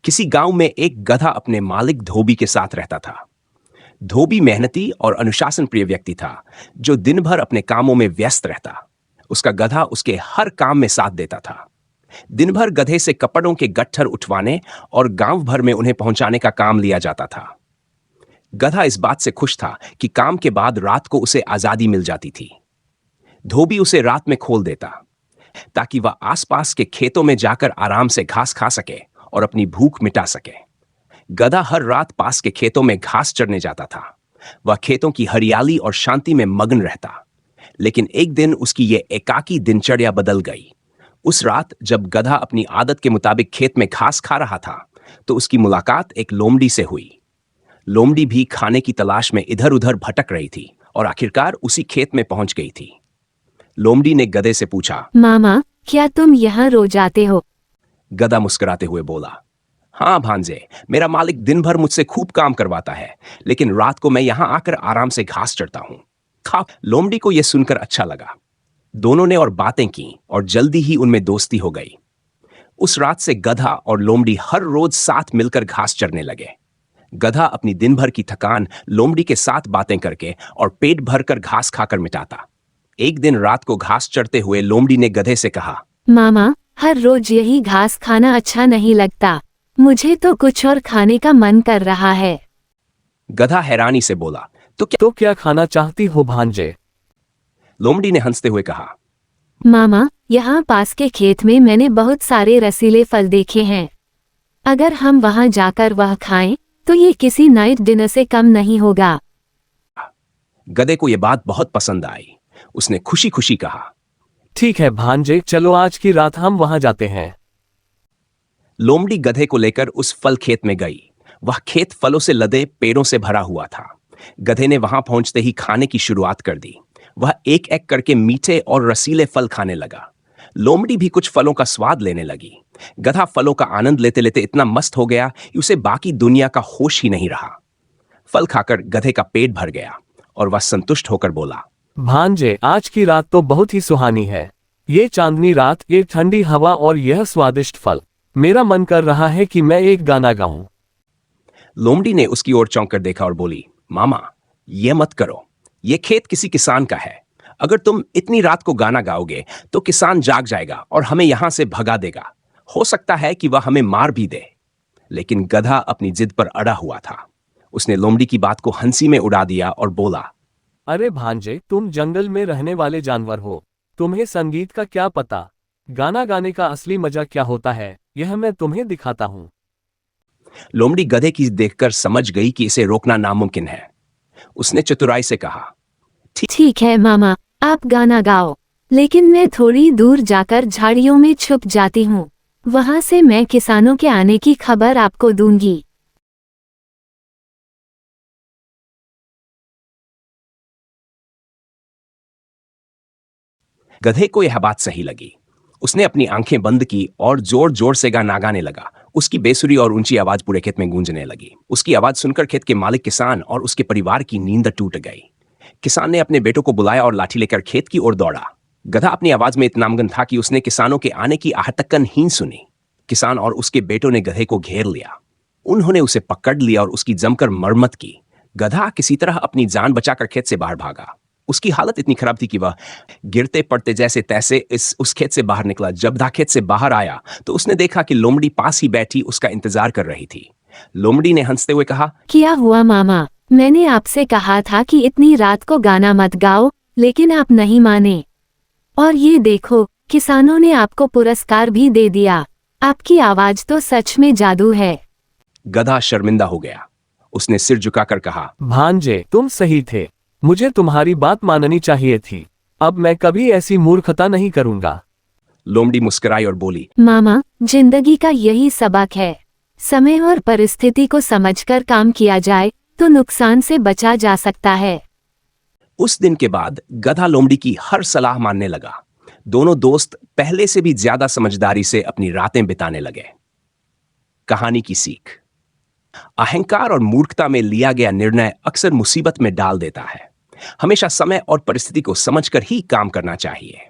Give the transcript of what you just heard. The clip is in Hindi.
किसी गांव में एक गधा अपने मालिक धोबी के साथ रहता था। धोबी मेहनती और अनुशासन प्रिय व्यक्ति था, जो दिन भर अपने कामों में व्यस्त रहता। उसका गधा उसके हर काम में साथ देता था। दिन भर गधे से कपड़ों के गट्ठर उठवाने और गांव भर में उन्हें पहुंचाने का काम लिया जाता था। गधा इस बात से खुश था कि काम के बाद रात को उसे आजादी मिल जाती थी। धोबी उसे रात में खोल देता ताकि वह आसपास के खेतों में जाकर आराम से घास खा सके और अपनी भूख मिटा सके। गधा हर रात पास के खेतों में घास चरने जाता था। वह खेतों की हरियाली और शांति में मग्न रहता। लेकिन एक दिन उसकी यह एकाकी दिनचर्या बदल गई। उस रात जब गधा अपनी आदत के मुताबिक खेत में घास खा रहा था, तो उसकी मुलाकात एक लोमड़ी से हुई। लोमड़ी भी खाने की तलाश में इधर उधर भटक रही थी और आखिरकार उसी खेत में पहुंच गई थी। लोमड़ी ने गधे से पूछा, मामा, क्या तुम यहाँ रोज आते हो? गधा मुस्कुराते हुए बोला, हाँ भांजे, मेरा मालिक दिन भर मुझसे खूब काम करवाता है, लेकिन रात को मैं यहाँ आकर आराम से घास चरता हूँ। खा। लोमड़ी को यह सुनकर अच्छा लगा। दोनों ने और बातें की और जल्दी ही उनमें दोस्ती हो गई। उस रात से गधा और लोमड़ी हर रोज साथ मिलकर घास चरने लगे। गधा अपनी दिन भर की थकान लोमड़ी के साथ बातें करके और पेट भरकर घास खाकर मिटाता। एक दिन रात को घास चरते हुए लोमड़ी ने गधे से कहा, मामा, हर रोज यही घास खाना अच्छा नहीं लगता। मुझे तो कुछ और खाने का मन कर रहा है। गधा हैरानी से बोला, तो क्या खाना चाहती हो भांजे? लोमड़ी ने हंसते हुए कहा, मामा, यहाँ पास के खेत में मैंने बहुत सारे रसीले फल देखे हैं। अगर हम वहाँ जाकर वह खाएं, तो ये किसी नाइट डिनर से कम नहीं होगा। गधे को यह बात बहुत पसंद आई। उसने खुशी खुशी कहा, ठीक है भांजे, चलो आज की रात हम वहां जाते हैं। लोमड़ी गधे को लेकर उस फल खेत में गई। वह खेत फलों से लदे पेड़ों से भरा हुआ था। गधे ने वहां पहुंचते ही खाने की शुरुआत कर दी। वह एक एक करके मीठे और रसीले फल खाने लगा। लोमड़ी भी कुछ फलों का स्वाद लेने लगी। गधा फलों का आनंद लेते लेते इतना मस्त हो गया कि उसे बाकी दुनिया का होश ही नहीं रहा। फल खाकर गधे का पेट भर गया और वह संतुष्ट होकर बोला, भांजे, आज की रात तो बहुत ही सुहानी है। ये चांदनी रात, ये ठंडी हवा और यह स्वादिष्ट फल। मेरा मन कर रहा है कि मैं एक गाना गाऊं। लोमड़ी ने उसकी ओर चौंक कर देखा और बोली, मामा, ये मत करो। ये खेत किसी किसान का है। अगर तुम इतनी रात को गाना गाओगे तो किसान जाग जाएगा और हमें यहां से भगा देगा। हो सकता है कि वह हमें मार भी दे। लेकिन गधा अपनी जिद पर अड़ा हुआ था। उसने लोमड़ी की बात को हंसी में उड़ा दिया और बोला, अरे भांजे, तुम जंगल में रहने वाले जानवर हो। तुम्हें संगीत का क्या पता? गाना गाने का असली मजा क्या होता है, यह मैं तुम्हें दिखाता हूँ। लोमड़ी गधे की देखकर समझ गई कि इसे रोकना नामुमकिन है। उसने चतुराई से कहा, ठीक है मामा, आप गाना गाओ, लेकिन मैं थोड़ी दूर जाकर झाड़ियों में छुप जाती हूँ। वहां से मैं किसानों के आने की खबर आपको दूंगी। गधे को यह बात सही लगी। उसने अपनी आंखें बंद की और जोर जोर से गाना गाने लगा। उसकी बेसुरी और ऊंची आवाज पूरे खेत में गूंजने लगी। उसकी आवाज सुनकर खेत के मालिक किसान और उसके परिवार की नींद टूट गई। किसान ने अपने बेटों को बुलाया और लाठी लेकर खेत की ओर दौड़ा। गधा अपनी आवाज में इतना मगन था कि उसने किसानों के आने की आहटक्कन ही सुनी। किसान और उसके बेटों ने गधे को घेर लिया। उन्होंने उसे पकड़ लिया और उसकी जमकर मरम्मत की। गधा किसी तरह अपनी जान बचाकर खेत से बाहर भागा। उसकी हालत इतनी खराब थी कि वह गिरते पड़ते जैसे तैसे उस खेत से बाहर निकला। जब गधा खेत से बाहर आया तो उसने देखा कि लोमड़ी पास ही बैठी उसका इंतजार कर रही थी। लोमड़ी ने हंसते हुए कहा, क्या हुआ मामा? मैंने आपसे कहा था कि इतनी रात को गाना मत गाओ, लेकिन आप नहीं माने। और ये देखो, किसानों ने आपको पुरस्कार भी दे दिया। आपकी आवाज तो सच में जादू है। गधा शर्मिंदा हो गया। उसने सिर झुकाकर कहा, भांजे, तुम सही थे। मुझे तुम्हारी बात माननी चाहिए थी। अब मैं कभी ऐसी मूर्खता नहीं करूंगा। लोमड़ी मुस्कुराई और बोली, मामा, जिंदगी का यही सबक है। समय और परिस्थिति को समझकर काम किया जाए तो नुकसान से बचा जा सकता है। उस दिन के बाद गधा लोमड़ी की हर सलाह मानने लगा। दोनों दोस्त पहले से भी ज्यादा समझदारी से अपनी रातें बिताने लगे। कहानी की सीख: अहंकार और मूर्खता में लिया गया निर्णय अक्सर मुसीबत में डाल देता है। हमेशा समय और परिस्थिति को समझकर ही काम करना चाहिए।